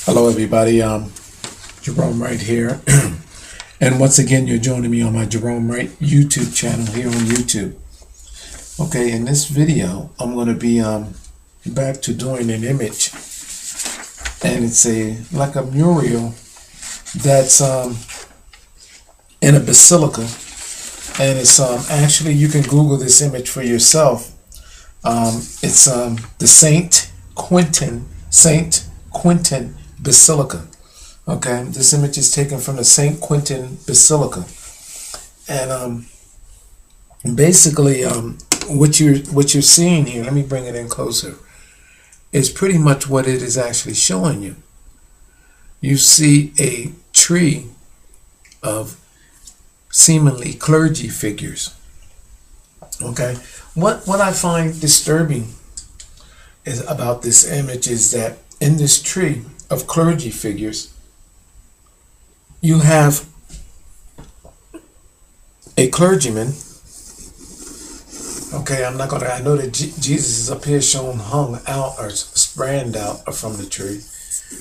Hello everybody, Jerome Wright here. And once again, you're joining me on my Jerome Wright YouTube channel here on YouTube. Okay, in this video, I'm going to be back to doing an image. And it's like a mural that's in a basilica. And it's actually, you can Google this image for yourself. It's the Saint Quintin Basilica. Okay, this image is taken from the St. Quintin Basilica, and basically, what you're seeing here. Let me bring it in closer. Is pretty much what it is actually showing you. You see a tree of seemingly clergy figures. Okay, what I find disturbing is about this image is that in this tree of clergy figures, you have a clergyman. Okay, I know that Jesus is up here shown hung out or sprayed out from the tree,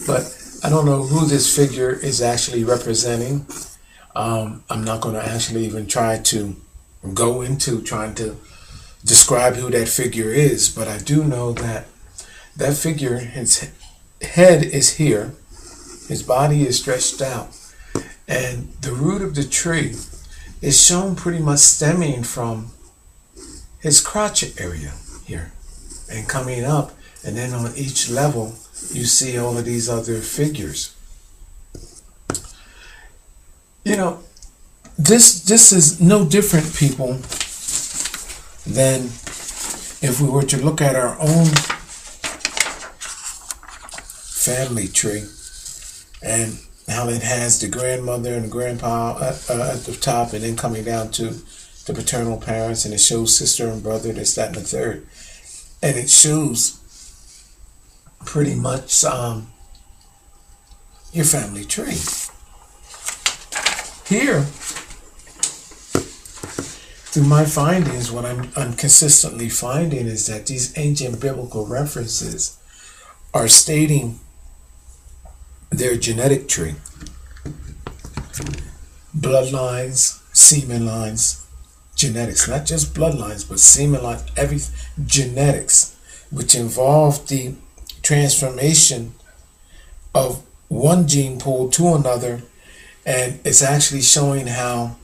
but I don't know who this figure is actually representing. I'm not going to actually even try to go into trying to describe who that figure is, but I do know that that figure, his head is here, his body is stretched out, and the root of the tree is shown pretty much stemming from his crotchet area here and coming up, and then on each level you see all of these other figures. You know, this is no different, people, than if we were to look at our own family tree and how it has the grandmother and the grandpa at the top, and then coming down to the paternal parents, and it shows sister and brother, this, that, and the third, and it shows pretty much your family tree. Here, through my findings, what I'm consistently finding is that these ancient biblical references are stating their genetic tree, bloodlines, semen lines, genetics, not just bloodlines, but semen lines, every genetics, which involve the transformation of one gene pool to another, and it's actually showing how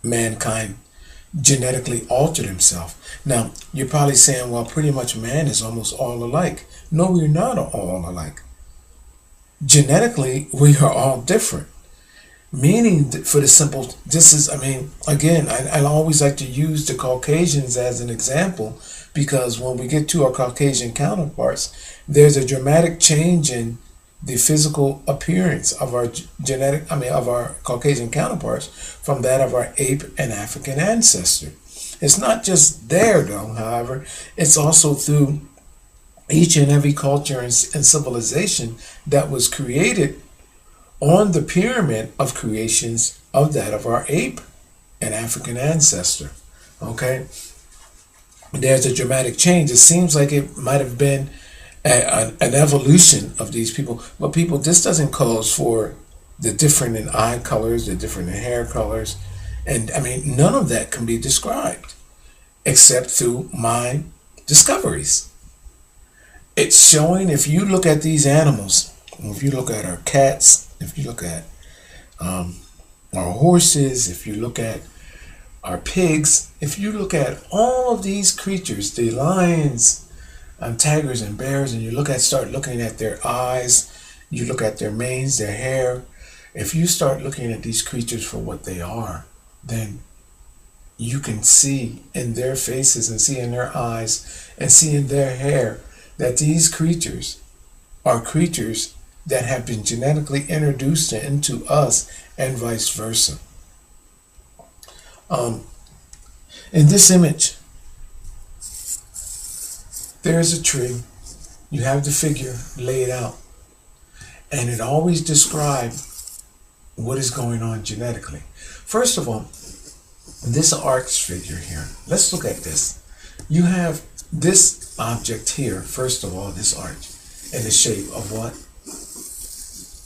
mankind genetically altered himself. Now, you're probably saying, well, pretty much man is almost all alike. No, we're not all alike. Genetically, we are all different. Meaning, for the simple, again, I always like to use the Caucasians as an example, because when we get to our Caucasian counterparts, there's a dramatic change in the physical appearance of our of our Caucasian counterparts from that of our ape and African ancestor. It's not just there, though, however, it's also through each and every culture and civilization that was created on the pyramid of creations of that of our ape and African ancestor. Okay, there's a dramatic change. It seems like it might have been an evolution of these people, but people, this doesn't cause for the different in eye colors, the different in hair colors, and none of that can be described except through my discoveries. It's showing, if you look at these animals, if you look at our cats, if you look at our horses, if you look at our pigs, if you look at all of these creatures, the lions, tigers and bears, and you start looking at their eyes, you look at their manes, their hair, if you start looking at these creatures for what they are, then you can see in their faces and see in their eyes and see in their hair that these creatures are creatures that have been genetically introduced into us, and vice versa. In this image, there's a tree. You have the figure laid out, and it always describes what is going on genetically. First of all, this arch figure here, let's look at this. You have this object here, first of all, this arch, in the shape of what?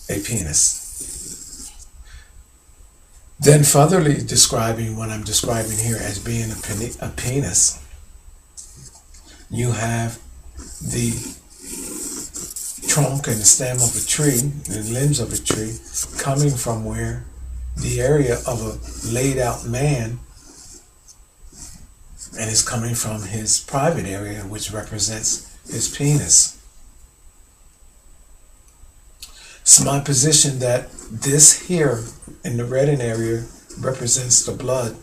a penis. Then furtherly describing what I'm describing here as being a penis, you have the trunk and the stem of a tree, the limbs of a tree, coming from where the area of a laid out man, and is coming from his private area, which represents his penis. It's my position that this here in the reddened area represents the blood,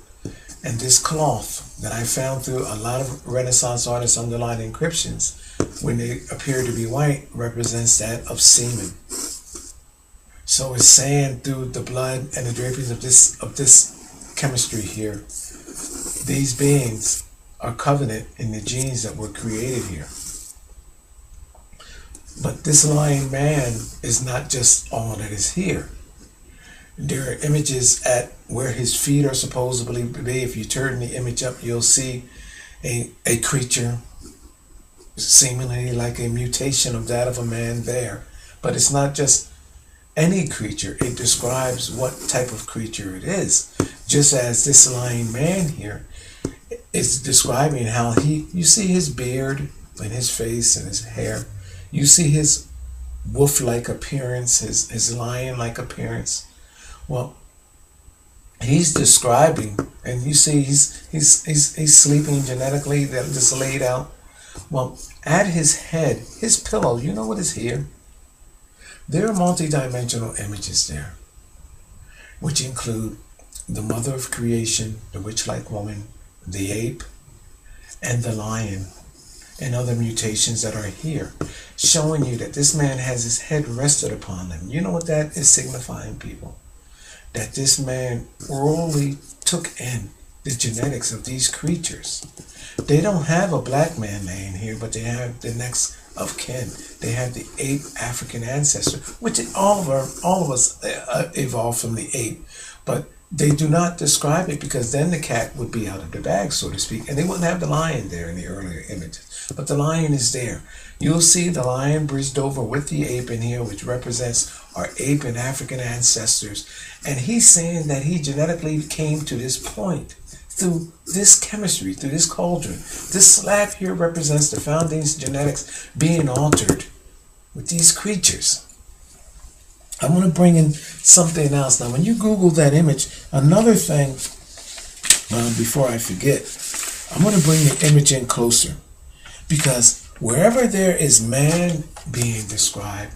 and this cloth that I found through a lot of Renaissance artists' underlined inscriptions, when they appear to be white, represents that of semen. So it's saying through the blood and the draperies of this chemistry here, these beings are covenant in the genes that were created here. But this lying man is not just all that is here. There are images at where his feet are supposedly be. If you turn the image up, you'll see a creature seemingly like a mutation of that of a man there. But it's not just any creature. It describes what type of creature it is. Just as this lying man here is describing how you see his beard and his face and his hair. You see his wolf-like appearance, his lion-like appearance. Well, he's describing, and you see he's sleeping genetically, that just laid out. Well, at his head, his pillow, you know what is here? There are multi-dimensional images there, which include the mother of creation, the witch-like woman, the ape, and the lion, and other mutations that are here, showing you that this man has his head rested upon them. You know what that is signifying, people? That this man orally took in the genetics of these creatures. They don't have a black man laying here, but they have the next of kin. They have the ape African ancestor, which all of us evolved from the ape, but they do not describe it, because then the cat would be out of the bag, so to speak, and they wouldn't have the lion there in the earlier images. But the lion is there. You'll see the lion bridged over with the ape in here, which represents our ape and African ancestors. And he's saying that he genetically came to this point through this chemistry, through this cauldron. This slab here represents the foundation's genetics being altered with these creatures. I'm going to bring in something else. Now, when you Google that image, another thing, before I forget, I'm going to bring the image in closer. Because wherever there is man being described,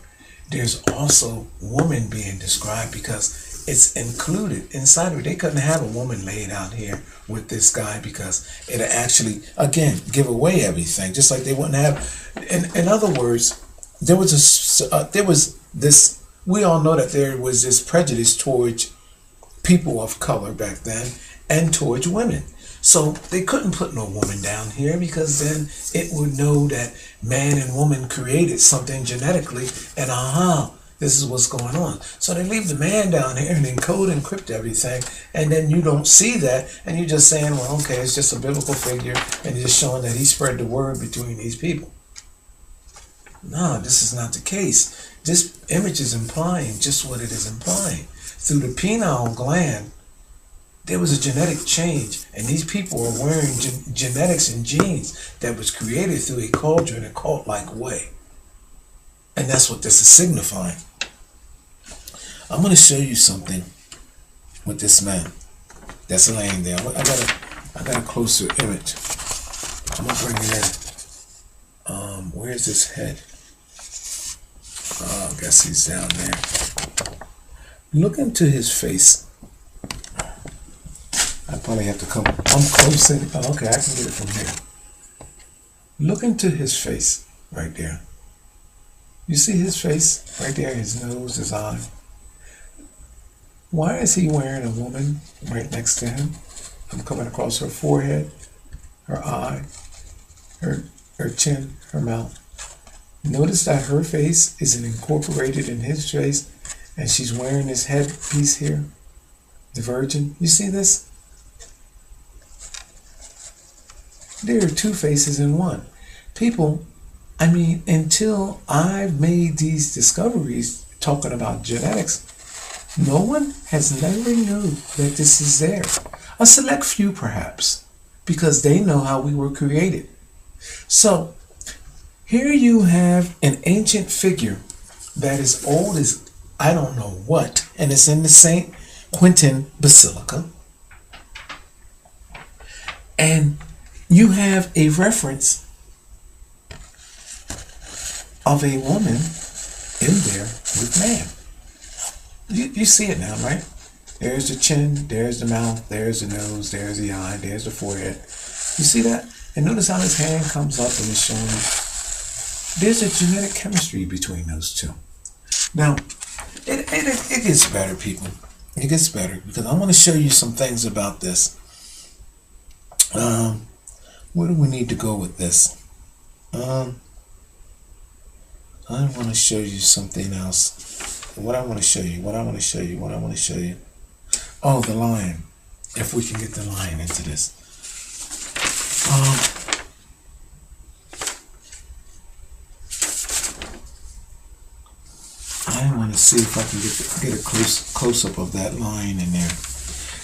there's also woman being described, because it's included inside of it. They couldn't have a woman laid out here with this guy, because it'll actually, again, give away everything. Just like they wouldn't have, in other words, there was this, we all know that there was this prejudice towards people of color back then and towards women. So they couldn't put no woman down here, because then it would know that man and woman created something genetically, and this is what's going on. So they leave the man down here and encode and encrypt everything, and then you don't see that, and you're just saying, well, okay, it's just a biblical figure, and you're just showing that he spread the word between these people. No, this is not the case. This image is implying just what it is implying. Through the pineal gland, there was a genetic change, and these people are wearing genetics and genes that was created through a cauldron, a cult-like way. And that's what this is signifying. I'm going to show you something with this man that's laying there. I got a closer image. I'm going to bring it in. Where's his head? I guess he's down there. Look into his face. I probably have to come. I'm close in. Oh, okay, I can get it from here. Look into his face right there. You see his face right there, his nose, his eye. Why is he wearing a woman right next to him? I'm coming across her forehead, her eye, her chin, her mouth. Notice that her face is incorporated in his face, and she's wearing this headpiece here, the Virgin. You see this? There are two faces in one. People, I mean, until I've made these discoveries talking about genetics, no one has never known that this is there. A select few perhaps, because they know how we were created. So here you have an ancient figure that is old as I don't know what, and it's in the St. Quintin Basilica. And you have a reference of a woman in there with man. You see it now, right? There's the chin, there's the mouth, there's the nose, there's the eye, there's the forehead. You see that? And notice how his hand comes up and is showing you. There's a genetic chemistry between those two. Now, it gets better, people. It gets better because I want to show you some things about this. Where do we need to go with this? I want to show you something else. What I want to show you. Oh, the lion. If we can get the lion into this. I want to see if I can get a close up of that lion in there.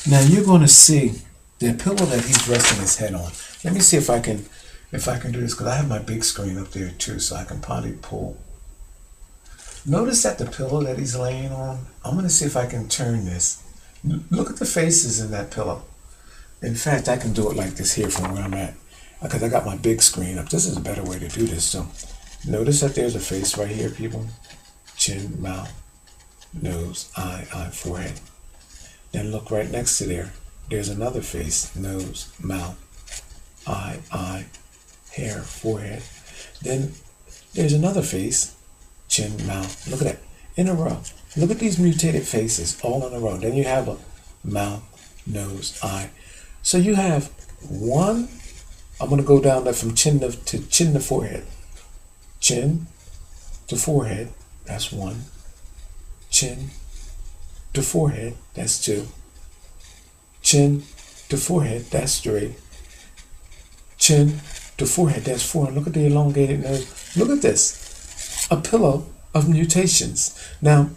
Now you're going to see the pillow that he's resting his head on. Let me see if I can do this because I have my big screen up there too, so I can probably pull. Notice that the pillow that he's laying on. I'm going to see if I can turn this. Look at the faces in that pillow. In fact, I can do it like this here from where I'm at because I got my big screen up. This is a better way to do this. So notice that there's a face right here, people. Chin, mouth, nose, eye, forehead. Then look right next to there. There's another face, nose, mouth, eye, hair, forehead. Then there's another face, chin, mouth. Look at that, in a row. Look at these mutated faces all in a row. Then you have a mouth, nose, eye. So you have one, I'm going to go down there from chin to forehead. Chin to forehead, that's one. Chin to forehead, that's two. Chin to forehead, that's three. Chin to forehead, that's four. And look at the elongated nose. Look at this. A pillow of mutations. Now,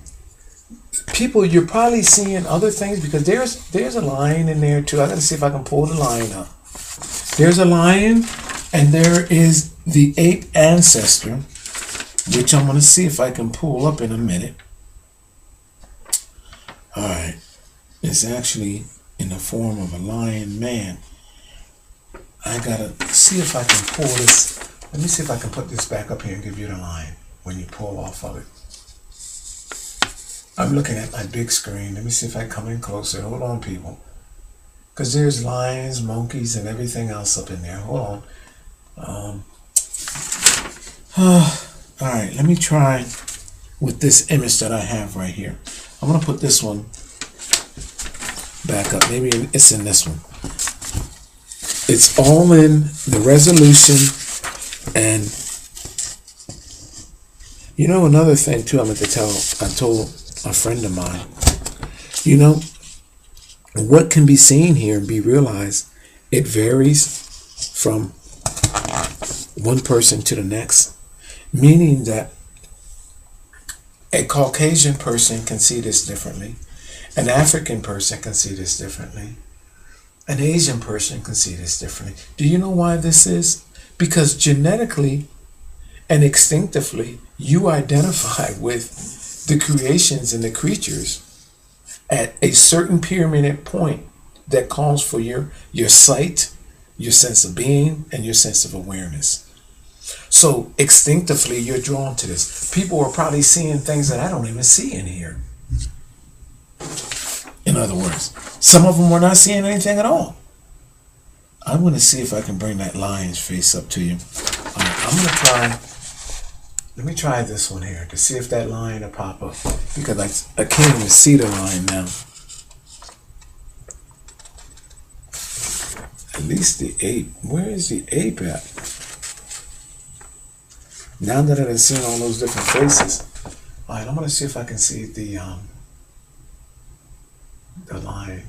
people, you're probably seeing other things because there's a lion in there too. I gotta see if I can pull the lion up. There's a lion and there is the ape ancestor, which I'm gonna see if I can pull up in a minute. Alright. It's actually in the form of a lion man. I gotta see if I can pull this. Let me see if I can put this back up here and give you the lion when you pull off of it. I'm looking at my big screen. Let me see if I can come in closer. Hold on, people. Because there's lions, monkeys, and everything else up in there. Hold on. Alright, let me try with this image that I have right here. I'm going to put this one back up. Maybe it's in this one. It's all in the resolution. And you know another thing too I'm going to tell. I told a friend of mine, you know, what can be seen here and be realized, it varies from one person to the next, meaning that a Caucasian person can see this differently, an African person can see this differently, an Asian person can see this differently. Do you know why this is? Because genetically and instinctively you identify with the creations and the creatures at a certain pyramid point that calls for your sight, your sense of being, and your sense of awareness. So instinctively you're drawn to this. People are probably seeing things that I don't even see in here. In other words, some of them were not seeing anything at all. I'm going to see if I can bring that lion's face up to you. I'm going to try. Let me try this one here to see if that lion will pop up. Because I can't even see the lion now. At least the ape. Where is the ape at? Now that I've seen all those different faces. Alright, I'm going to see if I can see the lion.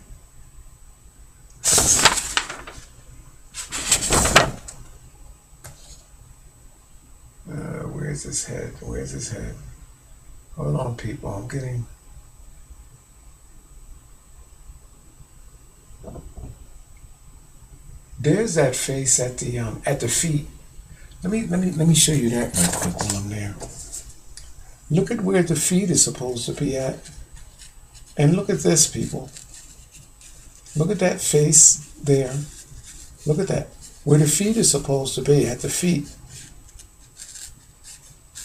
Where's his head? Where's his head? Hold on, people. I'm getting. There's that face at the feet. Let me show you that right quick while I'm there. Look at where the feet is supposed to be at, and look at this, people. Look at that face there. Look at that. Where the feet is supposed to be, at the feet.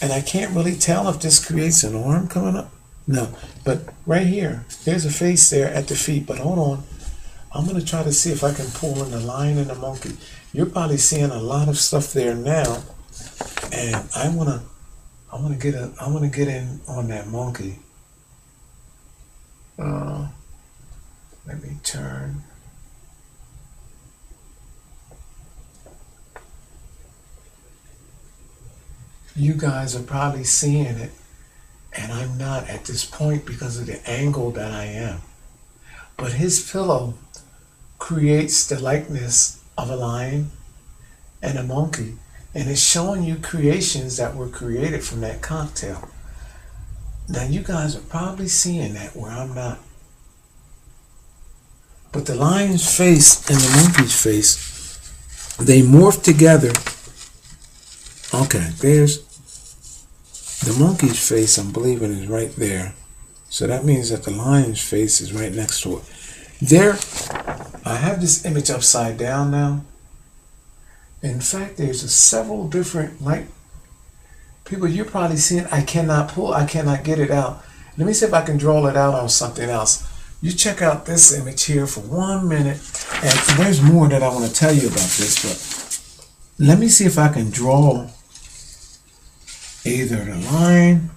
And I can't really tell if this creates an arm coming up. No, but right here, there's a face there at the feet. But hold on. I'm going to try to see if I can pull in the lion and the monkey. You're probably seeing a lot of stuff there now. And I want to get in on that monkey. Let me turn. You guys are probably seeing it, and I'm not at this point because of the angle that I am. But his pillow creates the likeness of a lion and a monkey, and it's showing you creations that were created from that cocktail. Now you guys are probably seeing that where I'm not. But the lion's face and the monkey's face, they morph together. Okay, there's the monkey's face, I'm believing, is right there. So that means that the lion's face is right next to it. There, I have this image upside down now. In fact, there's several different, like, people, you're probably seeing, I cannot get it out. Let me see if I can draw it out on something else. You check out this image here for 1 minute, and there's more that I want to tell you about this, but let me see if I can draw either the line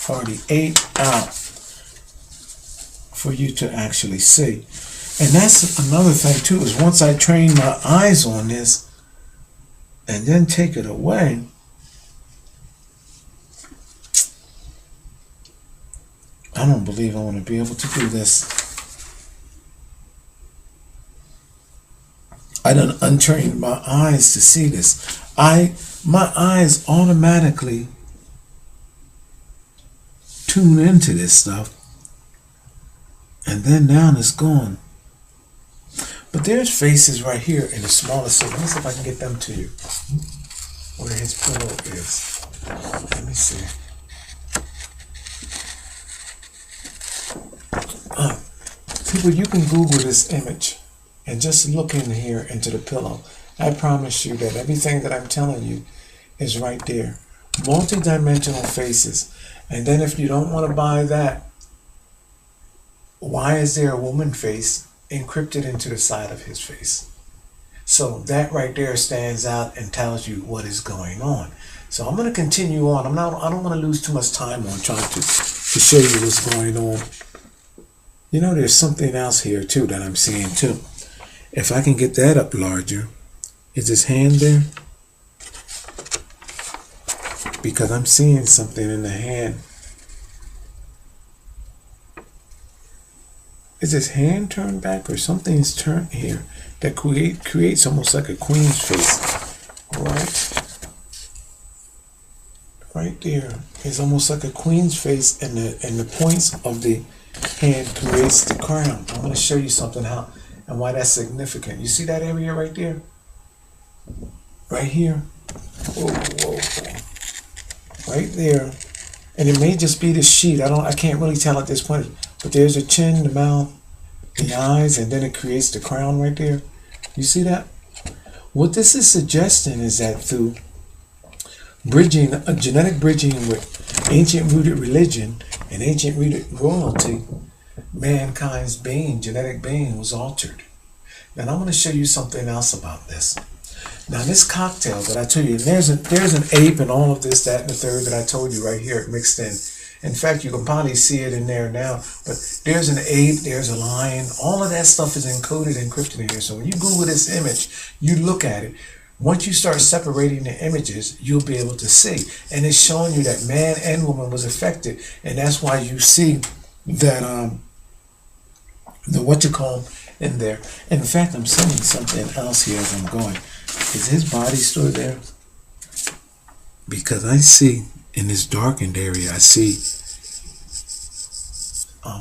or the 8 out for you to actually see. And that's another thing too, is once I train my eyes on this and then take it away, I don't believe I want to be able to do this. I done untrained my eyes to see this. My eyes automatically tune into this stuff, and then now it's gone. But there's faces right here in the smallest. So let me see if I can get them to you. Where his pillow is. Let me see. People, you can Google this image and just look in here into the pillow. I promise you that everything that I'm telling you is right there. Multi-dimensional faces. And then if you don't want to buy that, why is there a woman face encrypted into the side of his face? So that right there stands out and tells you what is going on. So I'm going to continue on. I don't want to lose too much time on trying to show you what's going on. You know, there's something else here too that I'm seeing too. If I can get that up larger, is his hand there? Because I'm seeing something in the hand. Is his hand turned back or something's turned here that creates almost like a queen's face? Right there. It's almost like a queen's face, and the points of the hand creates the crown. I'm going to show you something how and why that's significant. You see that area right there? Right here? Whoa. Right there. And it may just be the sheet. I can't really tell at this point. But there's the chin, the mouth, the eyes, and then it creates the crown right there. You see that? What this is suggesting is that through bridging, a genetic bridging with ancient rooted religion and ancient rooted royalty, mankind's being, genetic being, was altered. Now I'm going to show you something else about this. Now this cocktail that I told you, there's an ape and all of this, that, and the third that I told you right here mixed in. In fact, you can probably see it in there now, but there's an ape, there's a lion, all of that stuff is encoded, encrypted in here. So when you Google this image, you look at it, once you start separating the images, you'll be able to see. And it's showing you that man and woman was affected, and that's why you see that, the what you call in there. In fact, I'm seeing something else here as I'm going. Is his body still there? Because I see in this darkened area, I see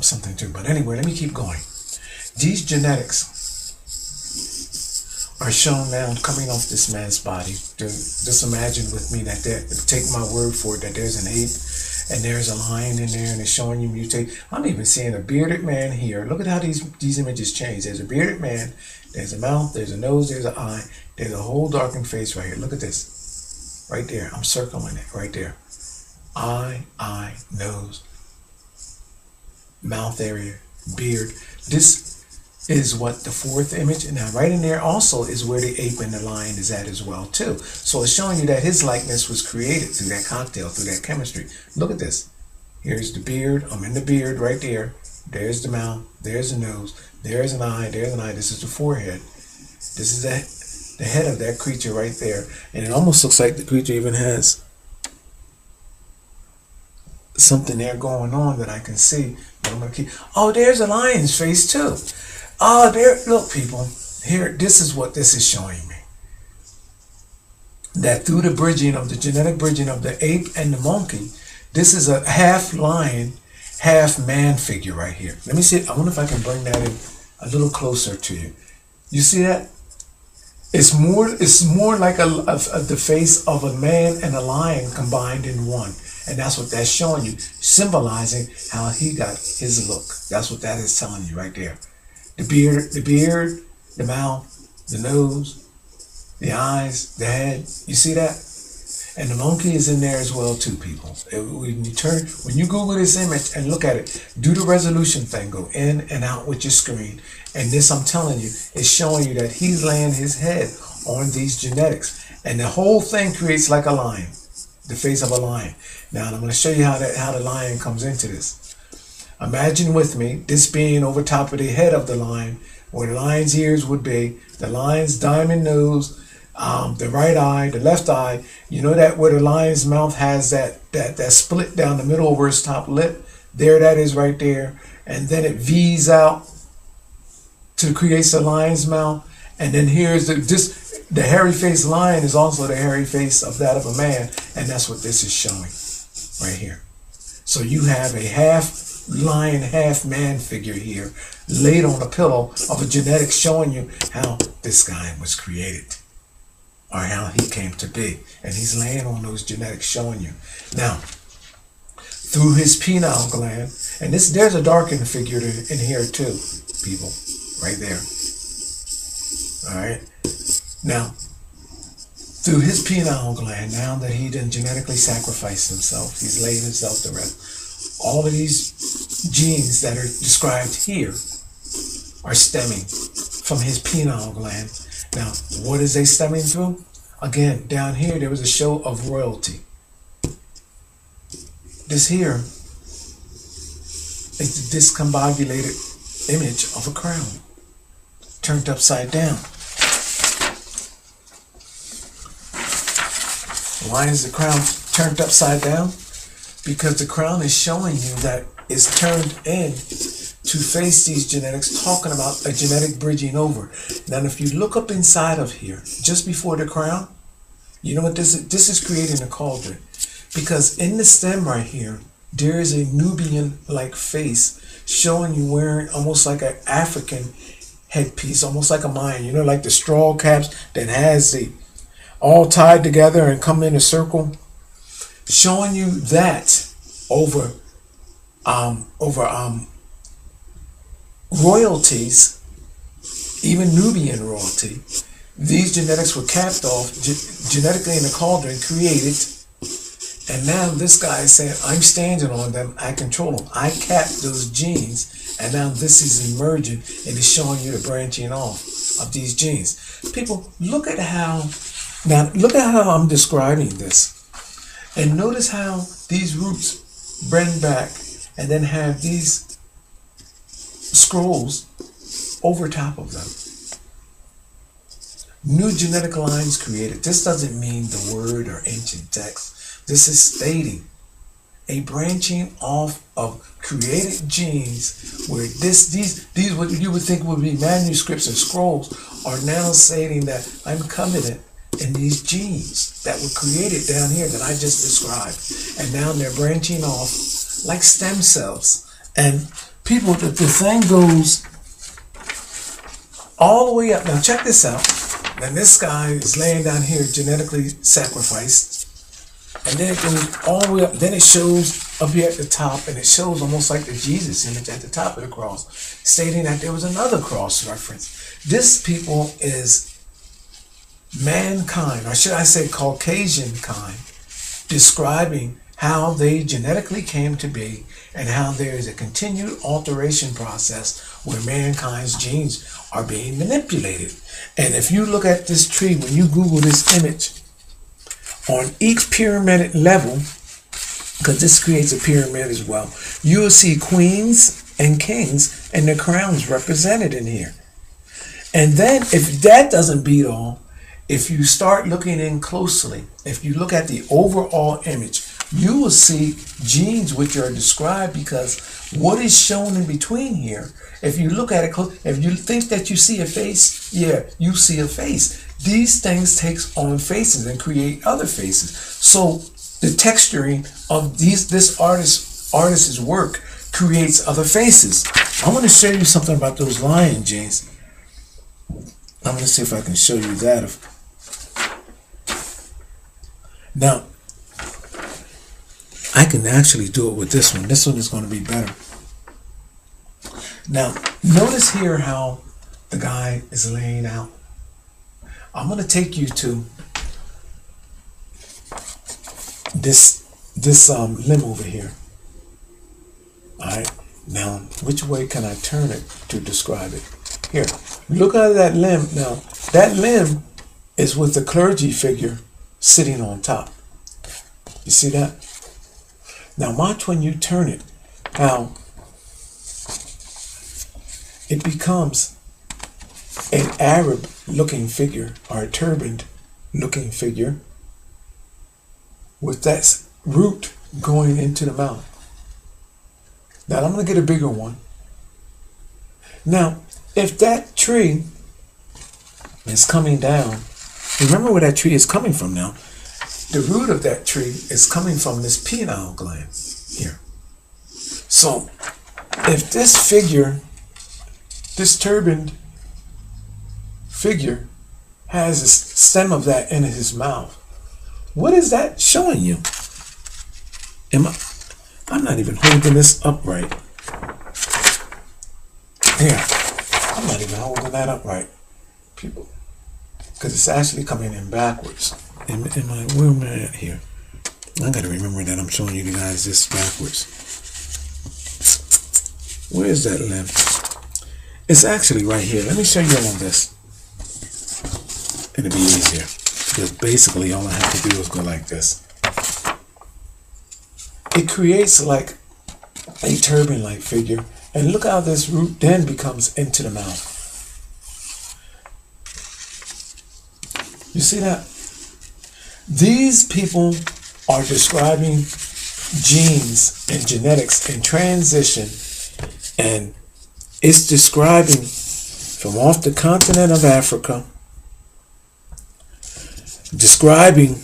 something too. But anyway, let me keep going. These genetics are shown now coming off this man's body. Just imagine with me that take my word for it, that there's an ape and there's a lion in there, and it's showing you mutate. I'm even seeing a bearded man here. Look at how these images change. There's a bearded man, there's a mouth, there's a nose, there's an eye, there's a whole darkened face right here. Look at this. Right there. I'm circling it right there. Eye, nose, mouth area, beard. This is what the fourth image, and now right in there also is where the ape and the lion is at as well too. So it's showing you that his likeness was created through that cocktail, through that chemistry. Look at this. Here's the beard. I'm in the beard right there. There's the mouth. There's the nose. There's an eye. There's an eye. This is the forehead. This is the head of that creature right there. And it almost looks like the creature even has something there going on that I can see. But I'm gonna keep. Oh, there's a lion's face too. Oh, there, look, people, here, this is what this is showing me. That through the bridging of the genetic bridging of the ape and the monkey, this is a half lion, half man figure right here. Let me see, I wonder if I can bring that in a little closer to you. You see that? It's more like the face of a man and a lion combined in one. And that's what that's showing you, symbolizing how he got his look. That's what that is telling you right there. The beard, the mouth, the nose, the eyes, the head. You see that? And the monkey is in there as well too, people. When you Google this image and look at it, do the resolution thing, go in and out with your screen. And this, I'm telling you, is showing you that he's laying his head on these genetics. And the whole thing creates like a lion, the face of a lion. Now, I'm going to show you how the lion comes into this. Imagine with me this being over top of the head of the lion, where the lion's ears would be, the lion's diamond nose, the right eye, the left eye. You know that where the lion's mouth has that split down the middle over his top lip? There that is right there. And then it V's out to create the lion's mouth. And then here's the hairy faced lion is also the hairy face of that of a man. And that's what this is showing right here. So you have a half lion, half man figure here laid on a pillow of a genetic showing you how this guy was created or how he came to be. And he's laying on those genetics showing you. Now, through his pineal gland, and there's a darkened figure in here too, people, right there. All right. Now, through his pineal gland, now that he done genetically sacrificed himself, he's laid himself to rest. All of these genes that are described here are stemming from his pineal gland. Now, what is they stemming through? Again, down here, there was a show of royalty. This here is the discombobulated image of a crown turned upside down. Why is the crown turned upside down? Because the crown is showing you that it's turned in to face these genetics, talking about a genetic bridging over. Now, if you look up inside of here, just before the crown, you know what this is? This is creating a cauldron. Because in the stem right here, there is a Nubian-like face showing you wearing almost like an African headpiece, almost like a Mayan, you know, like the straw caps that has the all tied together and come in a circle, showing you that over royalties, even Nubian royalty. These genetics were capped off genetically in a cauldron, created, and now this guy is saying, I'm standing on them, I control them, I capped those genes, and now this is emerging and it's showing you the branching off of these genes. People, look at how I'm describing this. And notice how these roots bend back and then have these scrolls over top of them. New genetic lines created. This doesn't mean the word or ancient text. This is stating a branching off of created genes where these what you would think would be manuscripts or scrolls are now stating that I'm covenant in these genes that were created down here that I just described. And now they're branching off like stem cells. And People, the thing goes all the way up. Now check this out. Then this guy is laying down here, genetically sacrificed. And then it goes all the way up. Then it shows up here at the top, and it shows almost like the Jesus image at the top of the cross, stating that there was another cross reference. This people is mankind, or should I say Caucasian kind, describing how they genetically came to be and how there is a continued alteration process where mankind's genes are being manipulated. And if you look at this tree, when you Google this image, on each pyramid level, because this creates a pyramid as well, you will see queens and kings and their crowns represented in here. And then if that doesn't beat all, if you start looking in closely, if you look at the overall image, you will see genes which are described, because what is shown in between here, if you look at it close, if you think that you see a face, yeah, you see a face. These things take on faces and create other faces. So the texturing of this artist's work creates other faces. I want to show you something about those lion genes. I'm going to see if I can show you that. Now, I can actually do it with this one. This one is going to be better. Now, notice here how the guy is laying out. I'm going to take you to this limb over here. All right. Now, which way can I turn it to describe it? Here, look at that limb. Now, that limb is with the clergy figure sitting on top. You see that? Now, watch when you turn it, how it becomes an Arab-looking figure, or a turbaned-looking figure, with that root going into the mouth. Now, I'm going to get a bigger one. Now, if that tree is coming down, remember where that tree is coming from now. The root of that tree is coming from this pineal gland here. So, if this figure, this turbaned figure, has a stem of that in his mouth, what is that showing you? I'm not even holding this upright. Here, I'm not even holding that upright, people, because it's actually coming in backwards. Where am I at here? I gotta remember that I'm showing you guys this backwards. Where is that limb? It's actually right here. Let me show you on this. It'll be easier, because basically all I have to do is go like this. It creates like a turban-like figure, and look how this root then becomes into the mouth. You see that? These people are describing genes and genetics and transition, and it's describing from off the continent of Africa, describing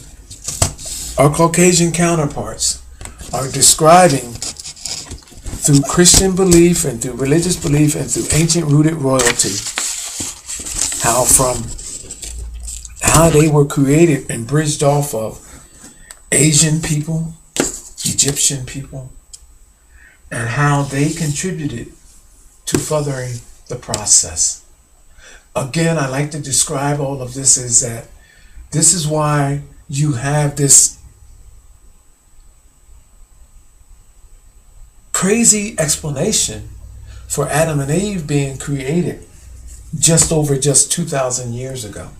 our Caucasian counterparts, are describing through Christian belief and through religious belief and through ancient rooted royalty, how they were created and bridged off of Asian people, Egyptian people, and how they contributed to furthering the process. Again, I like to describe all of this as that this is why you have this crazy explanation for Adam and Eve being created just 2,000 years ago.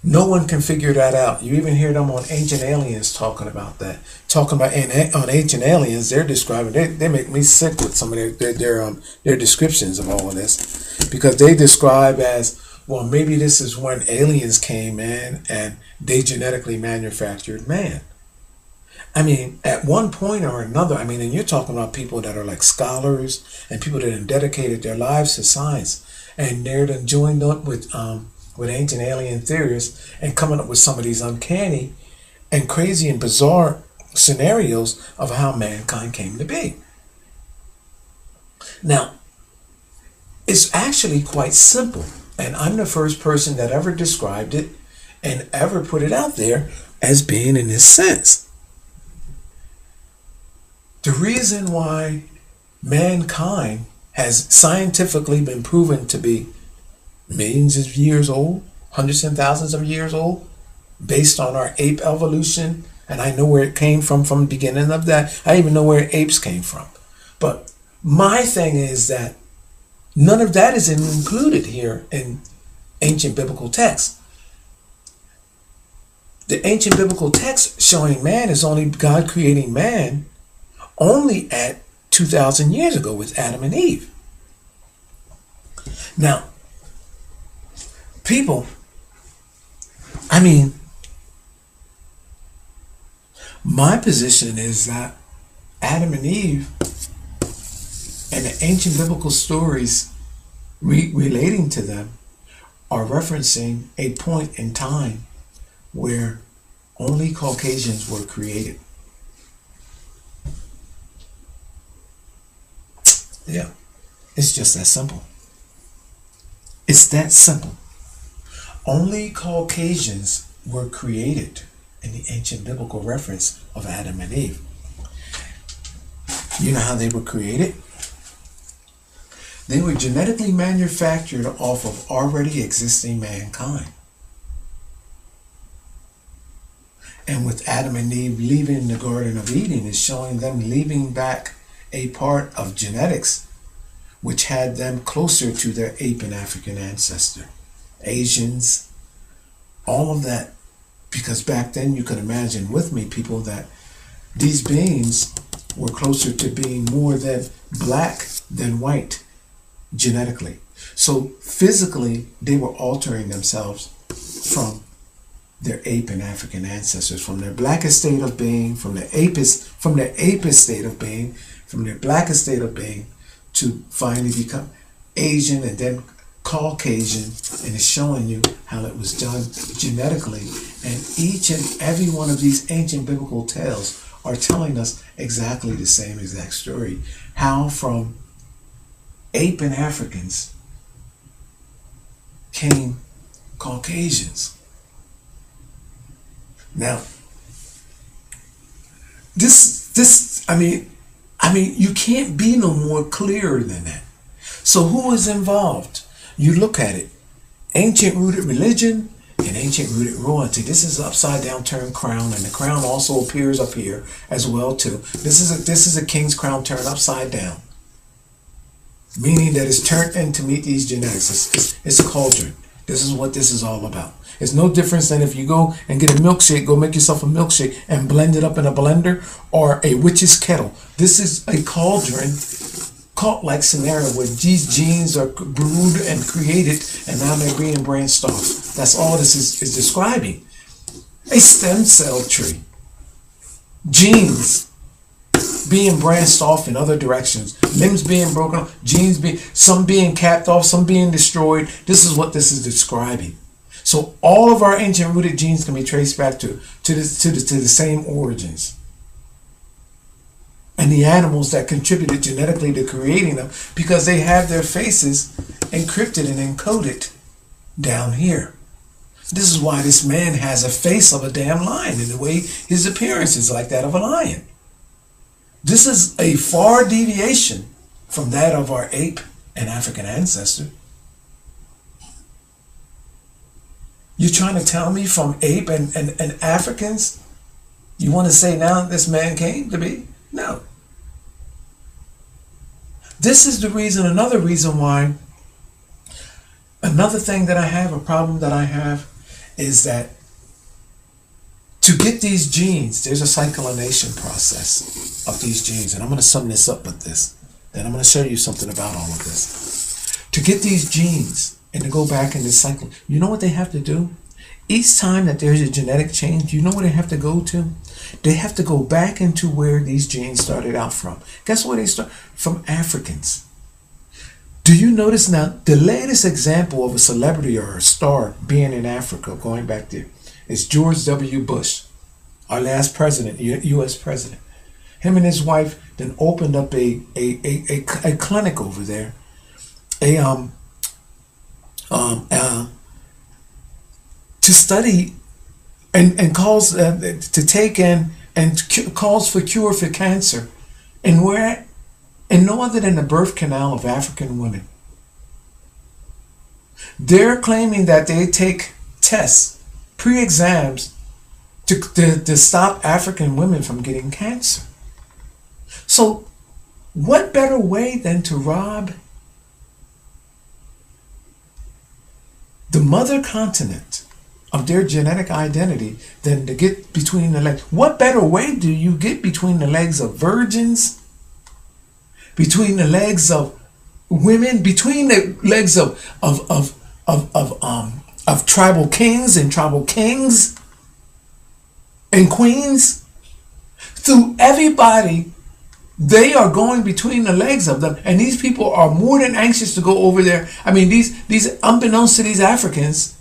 No one can figure that out. You even hear them on Ancient Aliens talking about that. And on Ancient Aliens, they're describing, they make me sick with some of their descriptions of all of this. Because they describe as, well, maybe this is when aliens came in and they genetically manufactured man. I mean, at one point or another, I mean, and you're talking about people that are like scholars and people that have dedicated their lives to science, and they're then joined up with ancient alien theorists and coming up with some of these uncanny and crazy and bizarre scenarios of how mankind came to be. Now, it's actually quite simple, and I'm the first person that ever described it and ever put it out there as being in this sense. The reason why mankind has scientifically been proven to be millions of years old, hundreds and thousands of years old, based on our ape evolution, and I know where it came from the beginning of that. I even know where apes came from. But my thing is that none of that is included here in ancient biblical texts. The ancient biblical text showing man is only God creating man only at 2,000 years ago with Adam and Eve. Now, people, my position is that Adam and Eve and the ancient biblical stories relating to them are referencing a point in time where only Caucasians were created. Yeah, it's just that simple. It's that simple. Only Caucasians were created in the ancient biblical reference of Adam and Eve. You know how they were created? They were genetically manufactured off of already existing mankind. And with Adam and Eve leaving the Garden of Eden, is showing them leaving back a part of genetics which had them closer to their ape and African ancestor. Asians, all of that. Because back then you could imagine with me, people, that these beings were closer to being more than black than white genetically. So physically, they were altering themselves from their ape and African ancestors, from their blackest state of being, from their apist state of being, from their blackest state of being, to finally become Asian and then Caucasian, and it's showing you how it was done genetically. And each and every one of these ancient biblical tales are telling us exactly the same exact story. How from ape and Africans came Caucasians. Now, you can't be no more clearer than that. So who is involved? You look at it, ancient rooted religion and ancient rooted royalty. This is an upside down turned crown, and the crown also appears up here as well too. This is a king's crown turned upside down, meaning that it's turned in to meet these genetics. It's a cauldron. This is what this is all about. It's no difference than if you go and get a milkshake, go make yourself a milkshake and blend it up in a blender, or a witch's kettle. This is a cauldron, cult-like scenario where these genes are brewed and created, and now they're being branched off. That's all this is describing. A stem cell tree. Genes being branched off in other directions. Limbs being broken off. Genes some being capped off, some being destroyed. This is what this is describing. So all of our ancient rooted genes can be traced back to the same origins. And the animals that contributed genetically to creating them, because they have their faces encrypted and encoded down here. This is why this man has a face of a damn lion, in the way his appearance is like that of a lion. This is a far deviation from that of our ape and African ancestor. You're trying to tell me from ape and Africans, you want to say now this man came to be? No. This is the reason, another reason why, another thing that I have, a problem that I have, is that to get these genes, there's a cyclination process of these genes. And I'm going to sum this up with this. Then I'm going to show you something about all of this. To get these genes and to go back in this cycle, you know what they have to do? Each time that there's a genetic change, you know where they have to go to? They have to go back into where these genes started out from. Guess where they start? From Africans. Do you notice now, the latest example of a celebrity or a star being in Africa, going back there, is George W. Bush our last president, U.S. president. Him and his wife then opened up a clinic over there, to study and calls to take in and calls for cure for cancer, and where and no other than the birth canal of African women. They're claiming that they take tests, pre-exams, to stop African women from getting cancer. So what better way than to rob the mother continent of their genetic identity than to get between the legs? What better way do you get between the legs of virgins, between the legs of women, between the legs of tribal kings and tribal kings and queens? Through everybody, they are going between the legs of them, and these people are more than anxious to go over there. I mean, these unbeknownst to these Africans,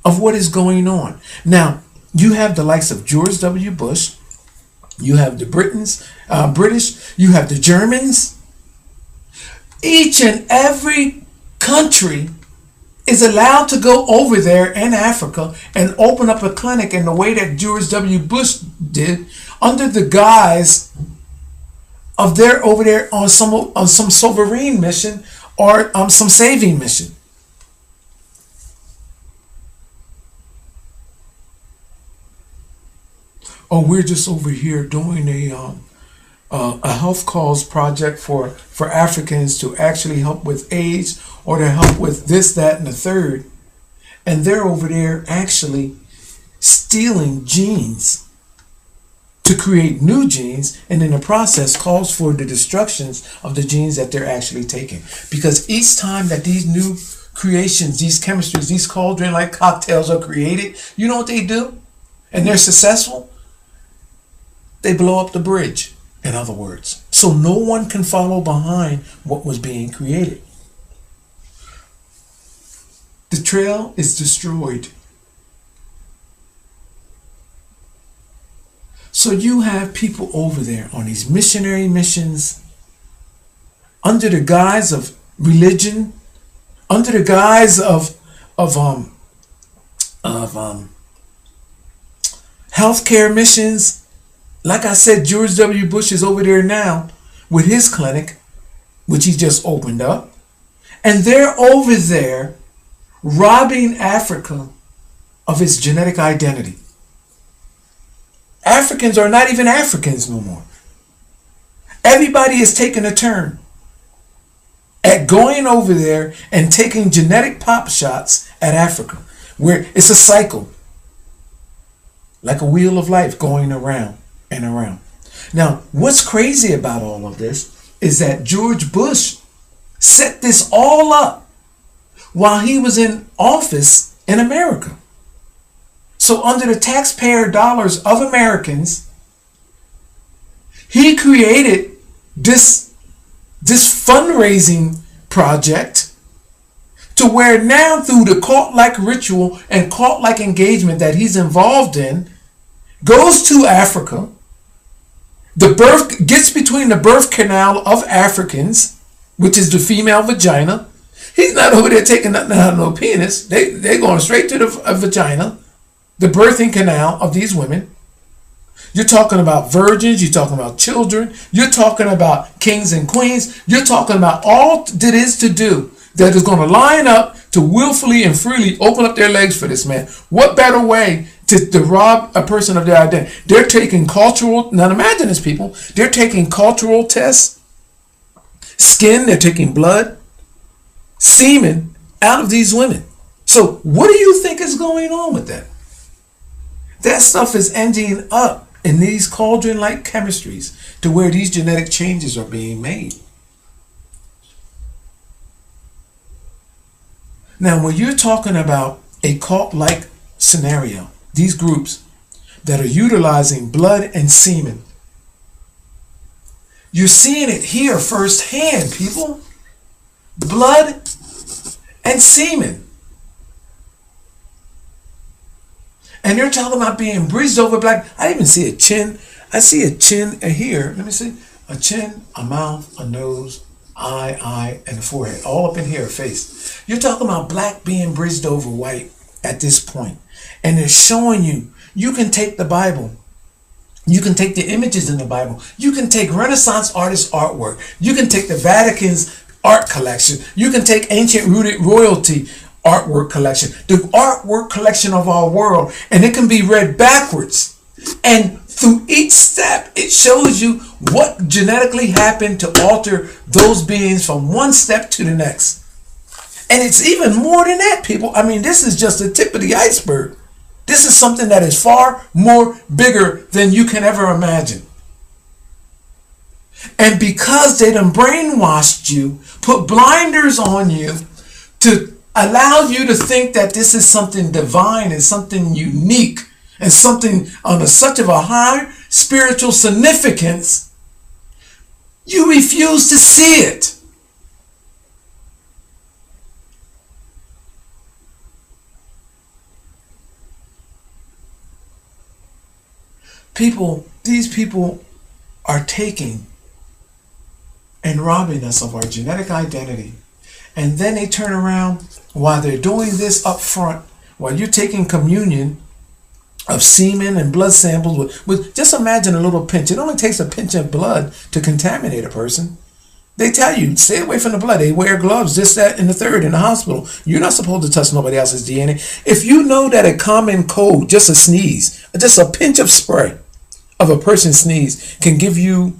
of what is going on. Now, you have the likes of George W. Bush, you have the British, you have the Germans. Each and every country is allowed to go over there in Africa and open up a clinic in the way that George W. Bush did, under the guise of they're over there on some sovereign mission or some saving mission. Oh, we're just over here doing a health cause project for Africans to actually help with AIDS or to help with this, that, and the third. And they're over there actually stealing genes to create new genes, and in the process calls for the destructions of the genes that they're actually taking. Because each time that these new creations, these chemistries, these cauldron-like cocktails are created, you know what they do? And they're successful? They blow up the bridge, in other words. So no one can follow behind what was being created. The trail is destroyed. So you have people over there on these missionary missions, under the guise of religion, under the guise of healthcare missions. Like I said, George W. Bush is over there now with his clinic, which he just opened up. And they're over there robbing Africa of its genetic identity. Africans are not even Africans no more. Everybody is taking a turn at going over there and taking genetic pop shots at Africa, where it's a cycle, like a wheel of life going around and around. Now, what's crazy about all of this is that George Bush set this all up while he was in office in America. So under the taxpayer dollars of Americans, he created this fundraising project to where now, through the cult-like ritual and cult-like engagement that he's involved in, goes to Africa, gets between the birth canal of Africans, which is the female vagina. He's not over there taking nothing out of no penis. They're going straight to the vagina, the birthing canal of these women. You're talking about virgins, you're talking about children, you're talking about kings and queens, you're talking about all that is to do that is going to line up to willfully and freely open up their legs for this man. What better way to rob a person of their identity? They're taking cultural, now imagine this, people, they're taking cultural tests, skin, they're taking blood, semen out of these women. So what do you think is going on with that? That stuff is ending up in these cauldron-like chemistries to where these genetic changes are being made. Now, when you're talking about a cult-like scenario, these groups that are utilizing blood and semen, you're seeing it here firsthand, people. Blood and semen. And they're talking about being bridged over black. I even see a chin. I see a chin here. Let me see. A chin, a mouth, a nose, eye, and a forehead. All up in here, a face. You're talking about black being bridged over white at this point. And they're showing you, you can take the Bible. You can take the images in the Bible. You can take Renaissance artists' artwork. You can take the Vatican's art collection. You can take ancient rooted royalty artwork collection, the artwork collection of our world, and it can be read backwards. And through each step, it shows you what genetically happened to alter those beings from one step to the next. And it's even more than that, people. I mean, this is just the tip of the iceberg. This is something that is far more bigger than you can ever imagine. And because they done brainwashed you, put blinders on you to allow you to think that this is something divine and something unique and something on such of a high spiritual significance, you refuse to see it. These people are taking and robbing us of our genetic identity. And then they turn around while they're doing this up front, while you're taking communion of semen and blood samples with just imagine a little pinch. It only takes a pinch of blood to contaminate a person. They tell you, stay away from the blood. They wear gloves, this, that, and the third in the hospital. You're not supposed to touch nobody else's DNA. If you know that a common cold, just a sneeze, just a pinch of spray of a person's sneeze can give you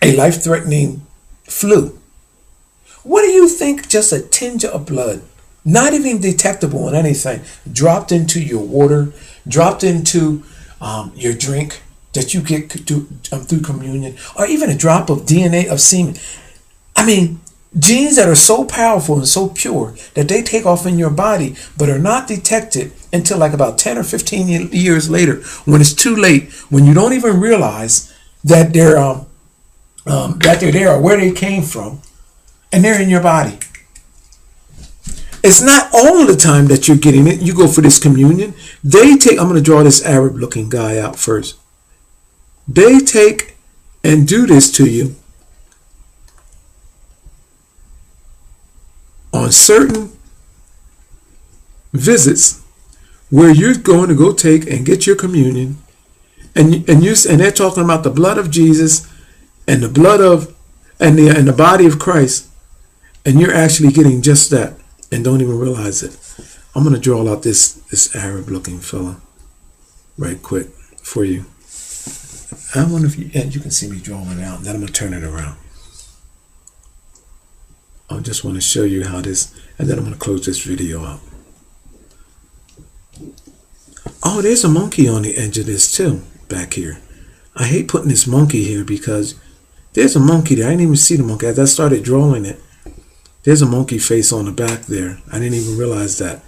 a life-threatening flu, what do you think just a tinge of blood, not even detectable in anything, dropped into your water, dropped into your drink that you get through communion, or even a drop of DNA of semen? I mean, genes that are so powerful and so pure that they take off in your body but are not detected until like about 10 or 15 years later, when it's too late, when you don't even realize that they're there or where they came from, and they're in your body. It's not all the time that you're getting it. You go for this communion. I'm going to draw this Arab looking guy out first. They take and do this to you on certain visits where you're going to go take and get your communion, and they're talking about the blood of Jesus and the blood of and the body of Christ, and you're actually getting just that and don't even realize it. I'm going to draw out this Arab looking fella right quick for you. I wonder if you can see me drawing it out, and then I'm going to turn it around. I just want to show you how this, and then I'm going to close this video out. Oh, there's a monkey on the edge of this too, back here. I hate putting this monkey here because there's a monkey there. I didn't even see the monkey. As I started drawing it, there's a monkey face on the back there. I didn't even realize that.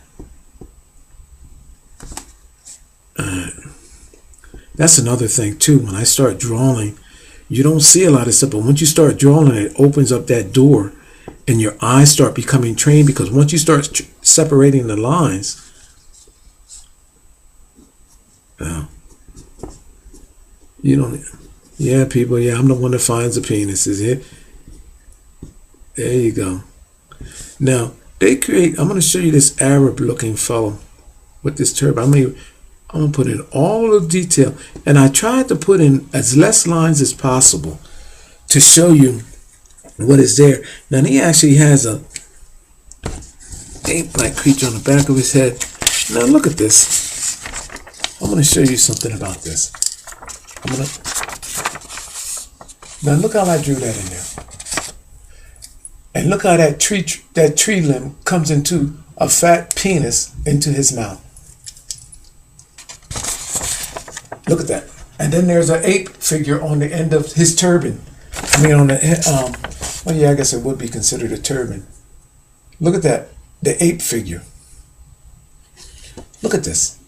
That's another thing too. When I start drawing, you don't see a lot of stuff, but once you start drawing, it opens up that door and your eyes start becoming trained, because once you start separating the lines, you don't, yeah, people, yeah, I'm the one that finds the penises here. There you go. Now, they create, I'm going to show you this Arab looking fellow with this turban. I'm going to put in all of detail, and I tried to put in as less lines as possible to show you what is there. Now, he actually has a ape-like creature on the back of his head. Now, look at this. I'm going to show you something about this. Now, look how I drew that in there. And look how that tree limb comes into a fat penis into his mouth. Look at that. And then there's an ape figure on the end of his turban. I mean, on the well, yeah, I guess it would be considered a turban. Look at that, the ape figure. Look at this.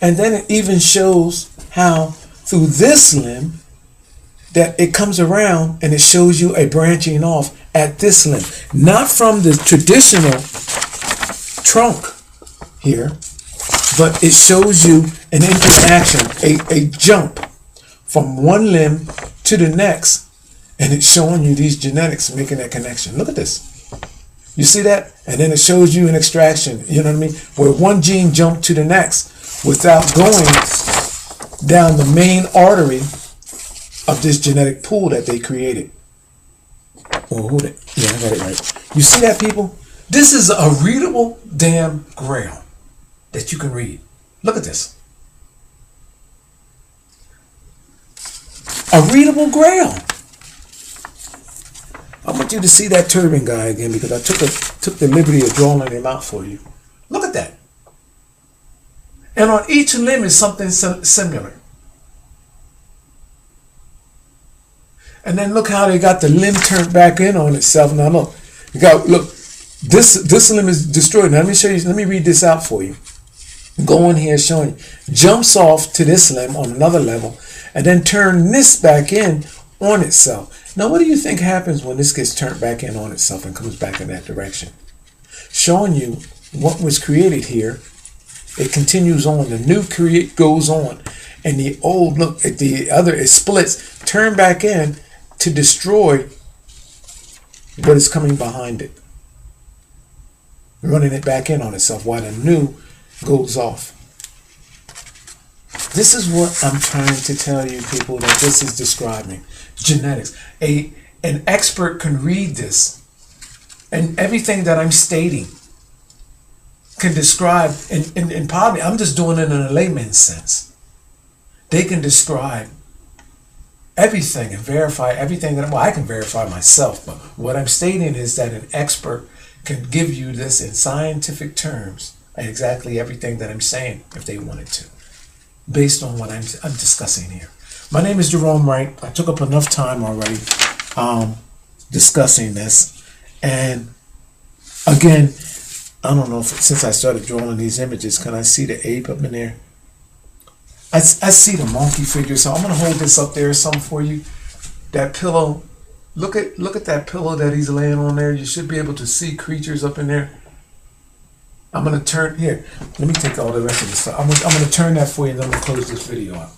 And then it even shows how through this limb that it comes around and it shows you a branching off at this limb. Not from the traditional trunk here, but it shows you an interaction, a jump from one limb to the next, and it's showing you these genetics making that connection. Look at this. You see that? And then it shows you an extraction, you know what I mean? Where one gene jumped to the next without going down the main artery of this genetic pool that they created. Oh, hold it. Yeah, I got it right. You see that, people? This is a readable damn grail that you can read. Look at this. A readable grail. I want you to see that turban guy again because I took the liberty of drawing him out for you. Look at that. And on each limb is something similar. And then look how they got the limb turned back in on itself. Now look, this limb is destroyed. Now let me show you. Let me read this out for you. Go in here showing you. Jumps off to this limb on another level, and then turn this back in on itself. Now, what do you think happens when this gets turned back in on itself and comes back in that direction? Showing you what was created here. It continues on. The new goes on, and the old, look at the other. It splits. Turn back in to destroy what is coming behind it, running it back in on itself while the new goes off. This is what I'm trying to tell you, people, that this is describing. Genetics. An expert can read this, and everything that I'm stating can describe, and probably I'm just doing it in a layman's sense. They can describe everything and verify everything that, well, I can verify myself, but what I'm stating is that an expert can give you this in scientific terms, exactly everything that I'm saying if they wanted to, based on what I'm discussing here. My name is Jerome Wright. I took up enough time already discussing this. And again, I don't know if since I started drawing these images, can I see the ape up in there? I see the monkey figure, so I'm going to hold this up there some for you. That pillow, look at that pillow that he's laying on there. You should be able to see creatures up in there. I'm going to turn, here, let me take all the rest of this stuff. I'm going to turn that for you, and then I'm going to close this video out.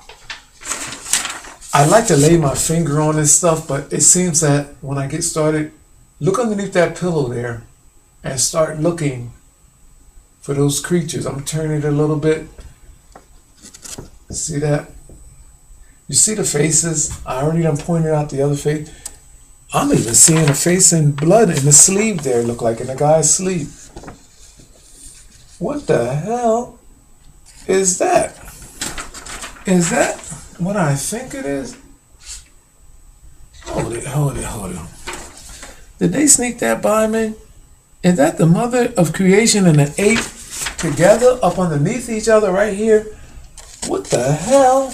I like to lay my finger on this stuff, but it seems that when I get started, look underneath that pillow there and start looking for those creatures. I'm turning it a little bit. See that? You see the faces? I already done pointed out the other face. I'm even seeing a face in blood in the sleeve there, look like in the guy's sleeve. What the hell is that? Is that what I think it is? Hold it. Did they sneak that by me? Is that the mother of creation and an ape together up underneath each other right here? What the hell?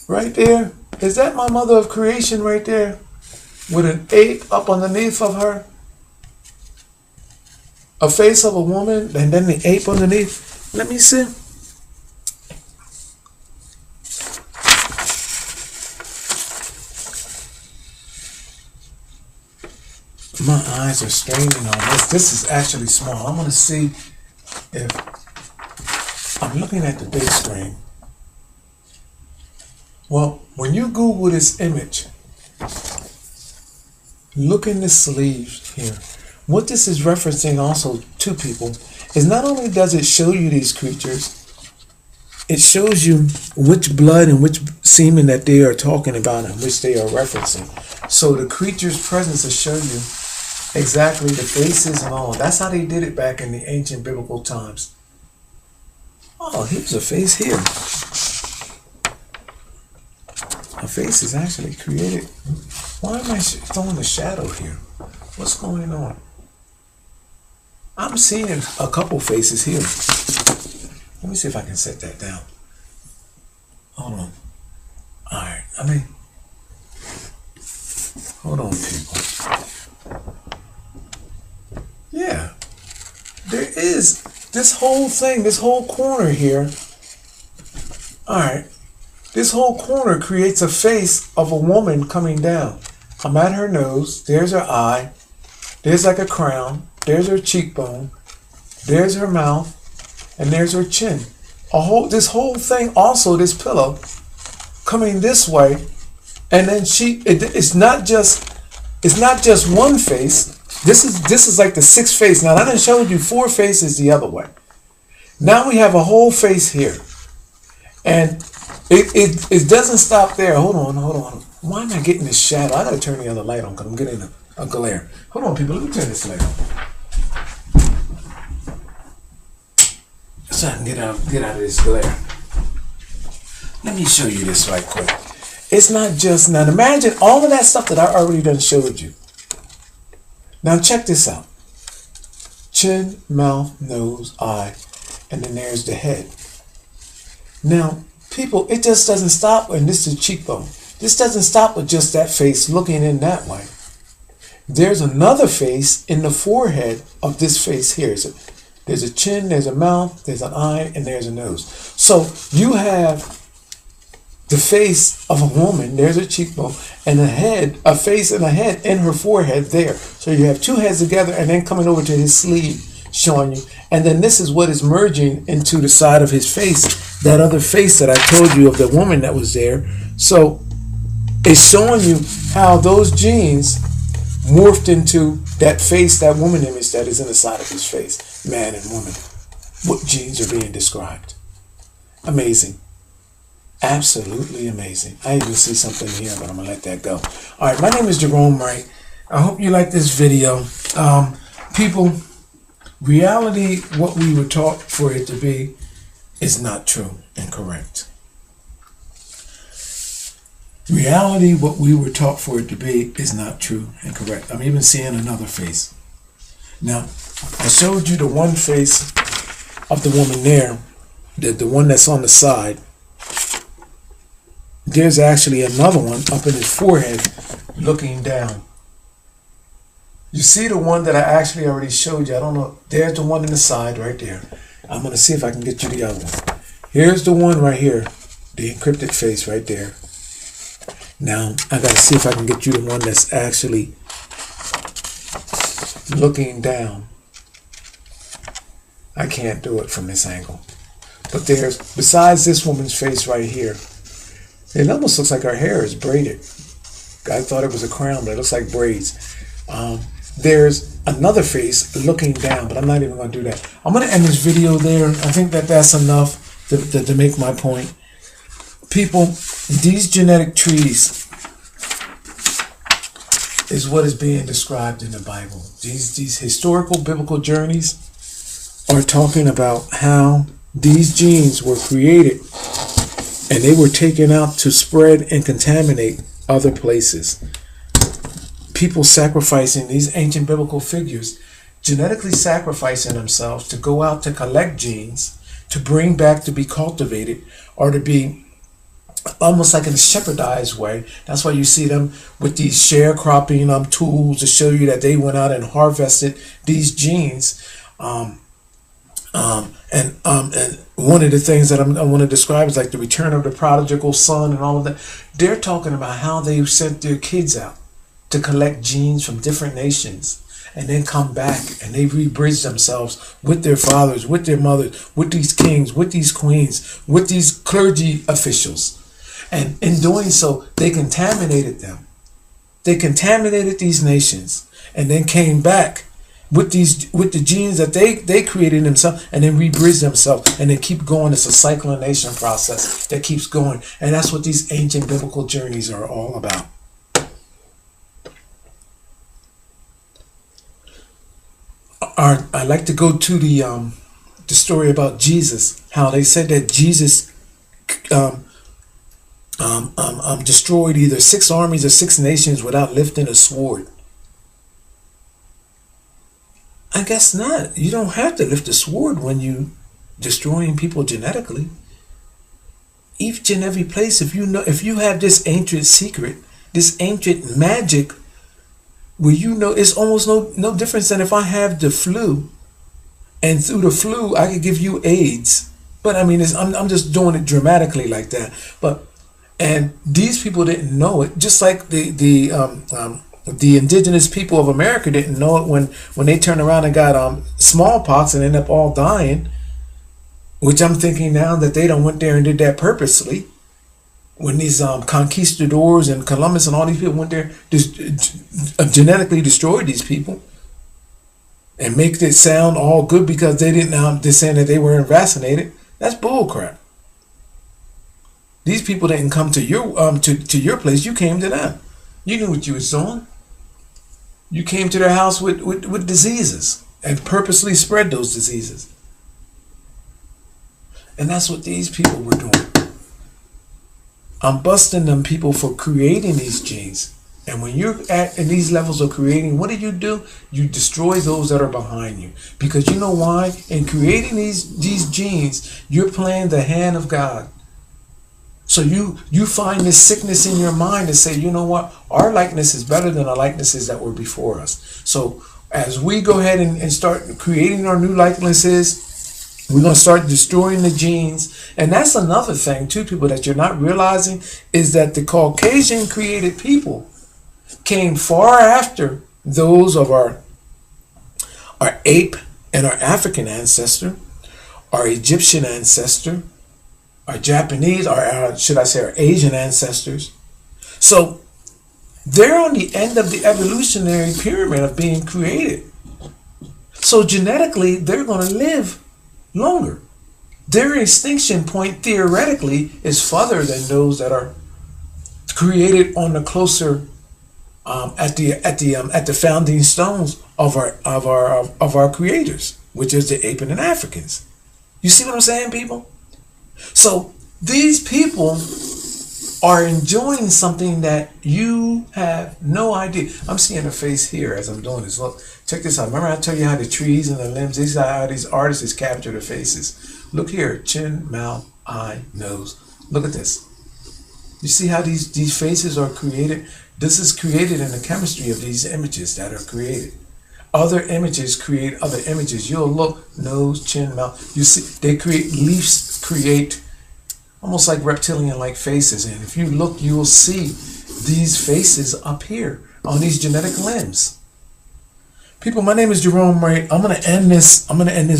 Right there? Is that my mother of creation right there? With an ape up underneath of her? A face of a woman and then the ape underneath? Let me see. My eyes are straining on this. This is actually small. I'm going to see if I'm looking at the big screen. Well, when you Google this image, look in the sleeves here. What this is referencing also to people is not only does it show you these creatures, it shows you which blood and which semen that they are talking about and which they are referencing. So the creature's presence will show you exactly the faces and all. That's how they did it back in the ancient biblical times. Oh, here's a face here. A face is actually created. Why am I throwing a shadow here? What's going on? I'm seeing a couple faces here. Let me see if I can set that down. Hold on. Alright, hold on, people. Yeah. There is this whole thing, this whole corner here. Alright. This whole corner creates a face of a woman coming down. I'm at her nose. There's her eye. There's like a crown. There's her cheekbone. There's her mouth. and there's her chin. This whole thing, also this pillow coming this way, and then it's not just one face. This is like the sixth face. Now I done showed you 4 faces the other way. Now we have a whole face here, and it doesn't stop there. Hold on. Why am I getting this shadow? I gotta turn the other light on because I'm getting a glare. Hold on, people. Let me turn this light on so I can get out of this glare. Let me show you this right quick. It's not just, now imagine all of that stuff that I already done showed you. Now check this out. Chin, mouth, nose, eye, and then there's the head. Now, people, it just doesn't stop, and this is the cheekbone. This doesn't stop with just that face looking in that way. There's another face in the forehead of this face here. So there's a chin, there's a mouth, there's an eye, and there's a nose. So you have the face of a woman, there's a cheekbone, and a face and a head in her forehead there. So you have 2 heads together and then coming over to his sleeve showing you. And then this is what is merging into the side of his face, that other face that I told you of the woman that was there. So it's showing you how those genes morphed into that face, that woman image that is in the side of his face, man and woman. What genes are being described? Amazing. Absolutely amazing. I even see something here, but I'm going to let that go. All right, my name is Jerome Wright. I hope you like this video. People, reality, what we were taught for it to be, is not true and correct. Reality, what we were taught for it to be, is not true and correct. I'm even seeing another face. Now, I showed you the one face of the woman there, the one that's on the side. There's actually another one up in his forehead looking down. You see the one that I actually already showed you. I don't know. There's the one in the side right there. I'm going to see if I can get you the other one. Here's the one right here. The encrypted face right there. Now, I got to see if I can get you the one that's actually looking down. I can't do it from this angle. But there's, besides this woman's face right here, it almost looks like her hair is braided. I thought it was a crown, but it looks like braids. There's another face looking down, but I'm not even going to do that. I'm going to end this video there. I think that that's enough to make my point. People, these genetic trees is what is being described in the Bible. These historical biblical journeys are talking about how these genes were created and they were taken out to spread and contaminate other places. People sacrificing these ancient biblical figures, genetically sacrificing themselves to go out to collect genes, to bring back to be cultivated, or to be almost like in a shepherdized way. That's why you see them with these sharecropping tools to show you that they went out and harvested these genes. And one of the things that I want to describe is like the return of the prodigal son and all of that. They're talking about how they sent their kids out to collect genes from different nations and then come back and they rebridge themselves with their fathers, with their mothers, with these kings, with these queens, with these clergy officials. And in doing so, they contaminated them. They contaminated these nations and then came back with the genes that they created themselves and then rebridge themselves and then keep going. It's a cyclination process that keeps going. And that's what these ancient biblical journeys are all about. I like to go to the story about Jesus, how they said that Jesus destroyed either 6 armies or 6 nations without lifting a sword. I guess not. You don't have to lift a sword when you destroying people genetically. Each and every place, if you have this ancient secret, this ancient magic, where it's almost no difference than if I have the flu, and through the flu I could give you AIDS. But I mean, I'm just doing it dramatically like that. And these people didn't know it, just like the indigenous people of America didn't know it when they turned around and got smallpox and ended up all dying. which I'm thinking now that they done went there and did that purposely. When these conquistadors and Columbus and all these people went there, genetically destroyed these people and make it sound all good because they didn't. They're saying that they weren't vaccinated. That's bull crap. These people didn't come to your to your place. You came to them. You knew what you was doing. You came to their house with diseases and purposely spread those diseases. And that's what these people were doing. I'm busting them people for creating these genes. And when you're in these levels of creating, what do? You destroy those that are behind you. Because you know why? In creating these genes, you're playing the hand of God. So you find this sickness in your mind and say, you know what? Our likeness is better than the likenesses that were before us. So as we go ahead and start creating our new likenesses, we're going to start destroying the genes. And that's another thing, too, people, that you're not realizing is that the Caucasian created people came far after those of our ape and our African ancestor, our Egyptian ancestor, our Japanese, or should I say our Asian ancestors. So they're on the end of the evolutionary pyramid of being created. So genetically, they're going to live longer. Their extinction point theoretically is further than those that are created on the closer at the founding stones of our creators, which is the ape and the Africans. You see what I'm saying, people? So these people are enjoying something that you have no idea. I'm seeing a face here as I'm doing this. Look, check this out. Remember I told you how the trees and the limbs, these are how these artists capture the faces. Look here, chin, mouth, eye, nose. Look at this. You see how these faces are created? This is created in the chemistry of these images that are created. Other images create other images. You'll look, nose, chin, mouth. You see, they create leaves, create almost like reptilian-like faces. And if you look, you will see these faces up here on these genetic limbs. People, my name is Jerome Wright. I'm gonna end this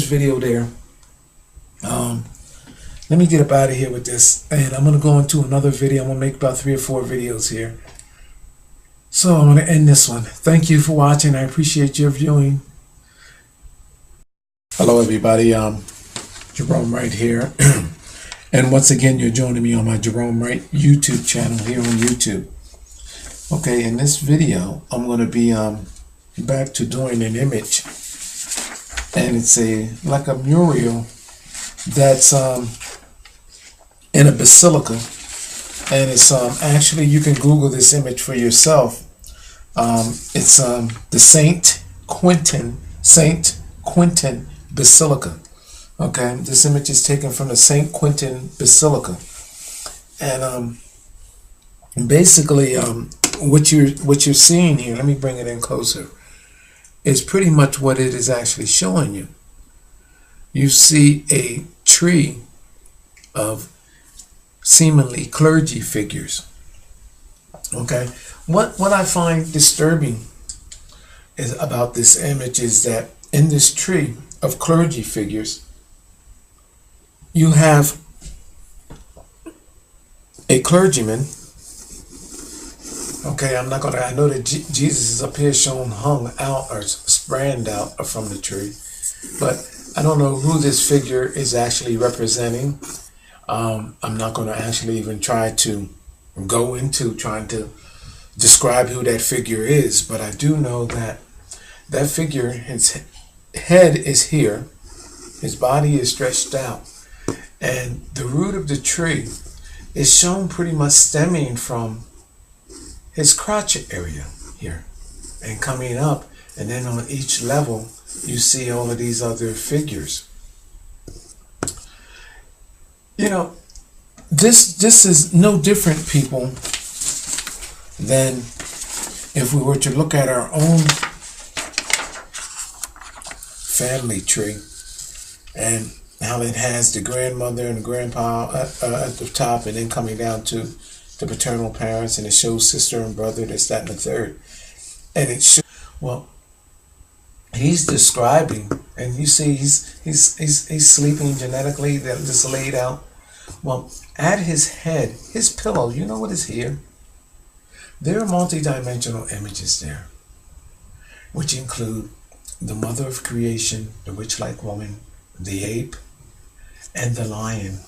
video there. Let me get up out of here with this, and I'm gonna go into another video. I'm gonna make about 3 or 4 videos here. So I'm gonna end this one. Thank you for watching. I appreciate your viewing. Hello, everybody. Jerome Wright here. And once again, you're joining me on my Jerome Wright YouTube channel here on YouTube. Okay, in this video, I'm going to be back to doing an image. And it's like a mural that's in a basilica. And it's actually, you can Google this image for yourself. It's the Saint Quintin Basilica. Okay, this image is taken from the St. Quintin Basilica, and basically, what you're seeing here. Let me bring it in closer. Is pretty much what it is actually showing you. You see a tree of seemingly clergy figures. Okay, what I find disturbing is about this image is that in this tree of clergy figures, you have a clergyman. Okay, I know that Jesus is up here shown hung out or sprayed out from the tree, but I don't know who this figure is actually representing. I'm not going to actually even try to go into trying to describe who that figure is, but I do know that that figure, his head is here, his body is stretched out, and the root of the tree is shown pretty much stemming from his crotch area here and coming up, and then on each level you see all of these other figures. You know, this is no different, people, than if we were to look at our own family tree and how it has the grandmother and the grandpa at the top, and then coming down to the paternal parents, and it shows sister and brother, this, that, and the third. And it shows, well, he's describing, and you see he's sleeping genetically, that just laid out. Well, at his head, his pillow, you know what is here? There are multi-dimensional images there, which include the mother of creation, the witch-like woman, the ape, and the lion,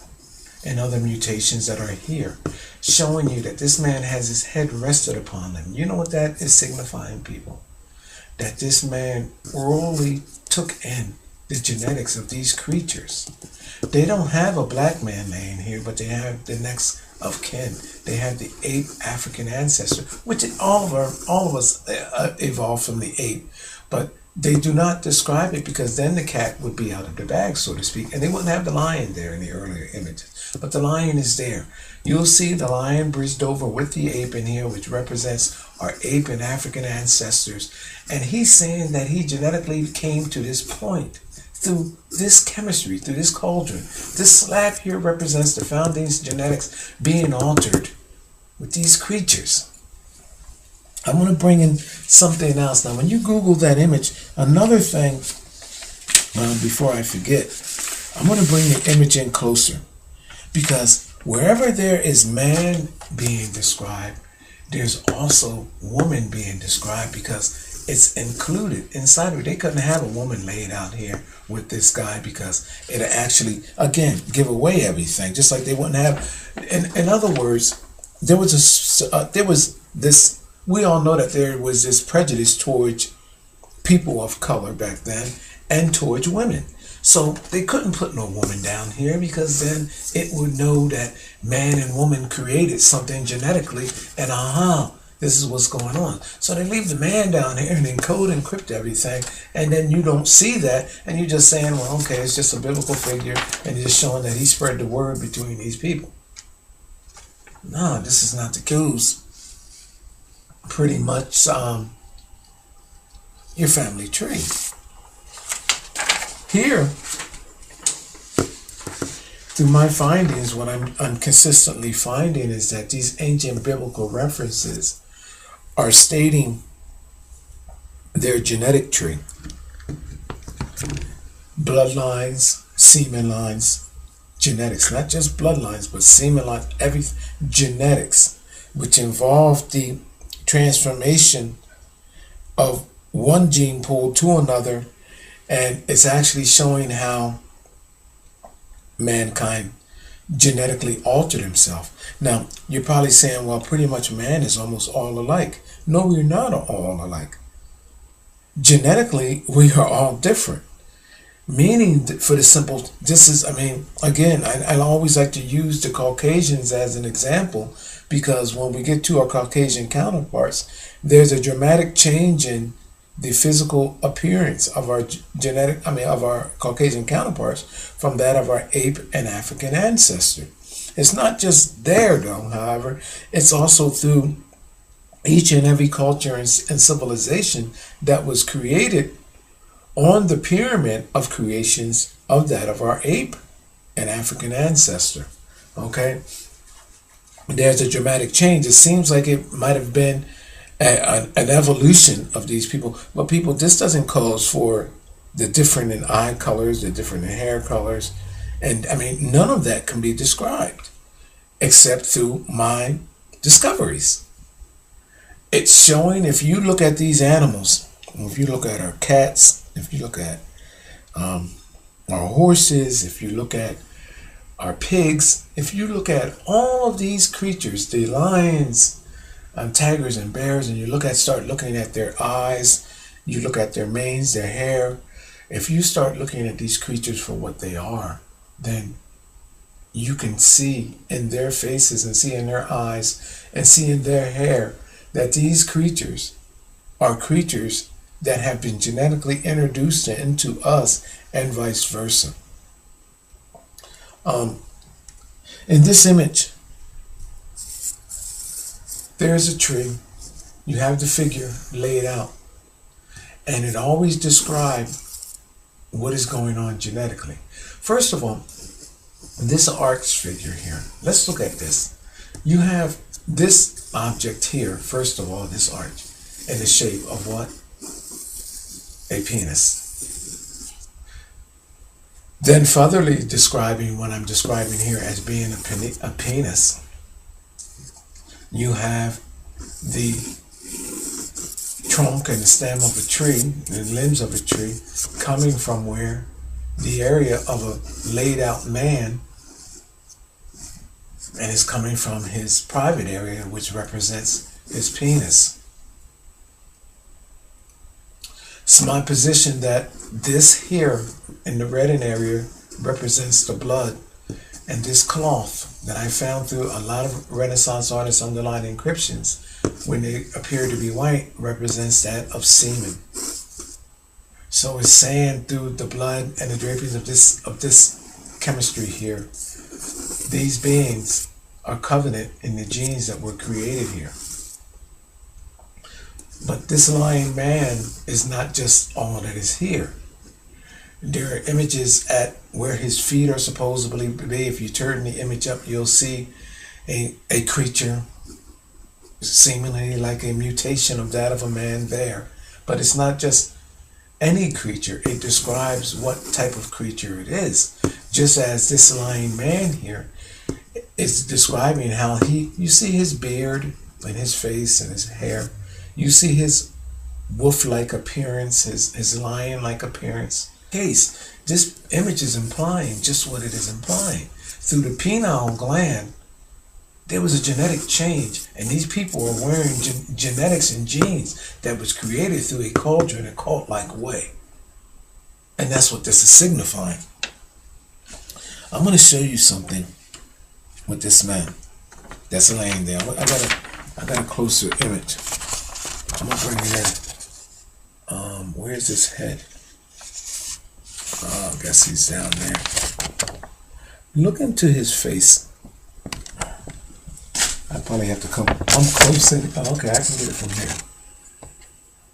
and other mutations that are here, showing you that this man has his head rested upon them. You know what that is signifying, people? That this man orally took in the genetics of these creatures. They don't have a black man laying here, but they have the next of kin. They have the ape African ancestor, which all of us evolved from the ape, but they do not describe it because then the cat would be out of the bag, so to speak, and they wouldn't have the lion there in the earlier images. But the lion is there. You'll see the lion bridged over with the ape in here, which represents our ape and African ancestors. And he's saying that he genetically came to this point through this chemistry, through this cauldron. This slab here represents the foundation genetics being altered with these creatures. I'm going to bring in something else. Now, when you Google that image, another thing, before I forget, I'm going to bring the image in closer. Because wherever there is man being described, there's also woman being described, because it's included inside of it. They couldn't have a woman laid out here with this guy because it'll actually, again, give away everything. Just like they wouldn't have, in other words, there was this, we all know that there was this prejudice towards people of color back then and towards women. So they couldn't put no woman down here because then it would know that man and woman created something genetically, and this is what's going on. So they leave the man down here and encode and encrypt everything, and then you don't see that, and you're just saying, well, okay, it's just a biblical figure, and you're just showing that he spread the word between these people. No, this is not the case. Pretty much your family tree. Here, through my findings, what I'm consistently finding is that these ancient biblical references are stating their genetic tree. Bloodlines, semen lines, genetics, not just bloodlines, but semen lines, genetics, which involve the transformation of one gene pool to another, and it's actually showing how mankind genetically altered himself. Now, you're probably saying, well, pretty much man is almost all alike. No, we're not all alike. Genetically, we are all different. Meaning, for the simple, again, I always like to use the Caucasians as an example, because when we get to our Caucasian counterparts, there's a dramatic change in the physical appearance of our of our Caucasian counterparts from that of our ape and African ancestor. It's not just there, though, however, it's also through each and every culture and civilization that was created on the pyramid of creations of that of our ape and African ancestor. Okay? There's a dramatic change. It seems like it might have been an evolution of these people. But people, this doesn't cause for the different in eye colors, the different in hair colors. And none of that can be described except through my discoveries. It's showing, if you look at these animals, if you look at our cats, if you look at our horses, if you look at our pigs, if you look at all of these creatures, the lions, tigers and bears, and you start looking at their eyes, you look at their manes, their hair, if you start looking at these creatures for what they are, then you can see in their faces and see in their eyes and see in their hair that these creatures are creatures that have been genetically introduced into us and vice versa. In this image, there's a tree. You have the figure laid out, and it always describes what is going on genetically. First of all, this arch figure here, let's look at this. You have this object here, first of all, this arch, in the shape of what? a penis. Then furtherly describing what I'm describing here as being a penis, you have the trunk and the stem of a tree, the limbs of a tree, coming from where the area of a laid out man, and is coming from his private area, which represents his penis. It's my position that this here in the reddened area represents the blood, and this cloth that I found through a lot of Renaissance artists' underlined inscriptions, when they appear to be white, represents that of semen. So it's saying through the blood and the drapings of this chemistry here, these beings are covenant in the genes that were created here. But this lying man is not just all that is here. There are images at where his feet are supposedly be. If you turn the image up, you'll see a creature seemingly like a mutation of that of a man there. But it's not just any creature. It describes what type of creature it is. Just as this lying man here is describing how you see his beard and his face and his hair. You see his wolf-like appearance, his lion-like appearance. This image is implying just what it is implying. Through the pineal gland, there was a genetic change, and these people were wearing genetics and genes that was created through a culture in a cult-like way. And that's what this is signifying. I'm going to show you something with this man that's laying there. I got a closer image. I'm going to bring it in. Where's his head? I guess he's down there. Look into his face. I probably have to come. I'm close in. Oh, okay, I can get it from here.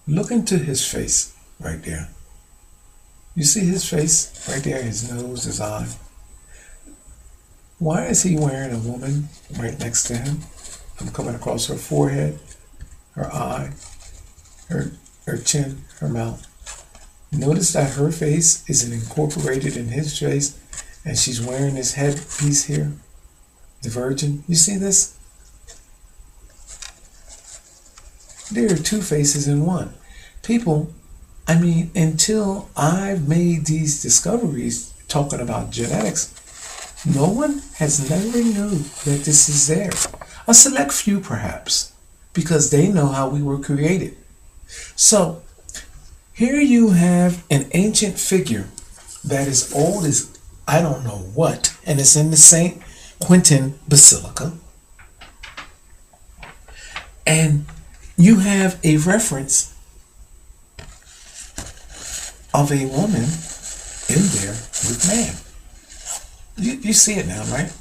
Look into his face right there. You see his face right there, his nose, his eye. Why is he wearing a woman right next to him? I'm coming across her forehead, her eye, her chin, her mouth. Notice that her face isn't incorporated in his face, and she's wearing this headpiece here, the Virgin. You see this? There are two faces in one. People, until I've made these discoveries talking about genetics, no one has never known that this is there. A select few perhaps, because they know how we were created. So, here you have an ancient figure that is old as I don't know what, and it's in the St. Quintin Basilica. And you have a reference of a woman in there with man. You see it now, right?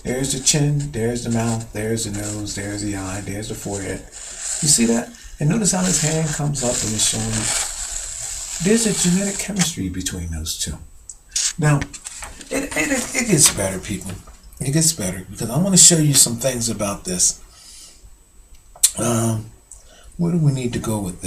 There's the chin, there's the mouth, there's the nose, there's the eye, there's the forehead. You see that? And notice how his hand comes up and is showing you. There's a genetic chemistry between those two. Now, it gets better, people. It gets better, because I want to show you some things about this. Where do we need to go with this?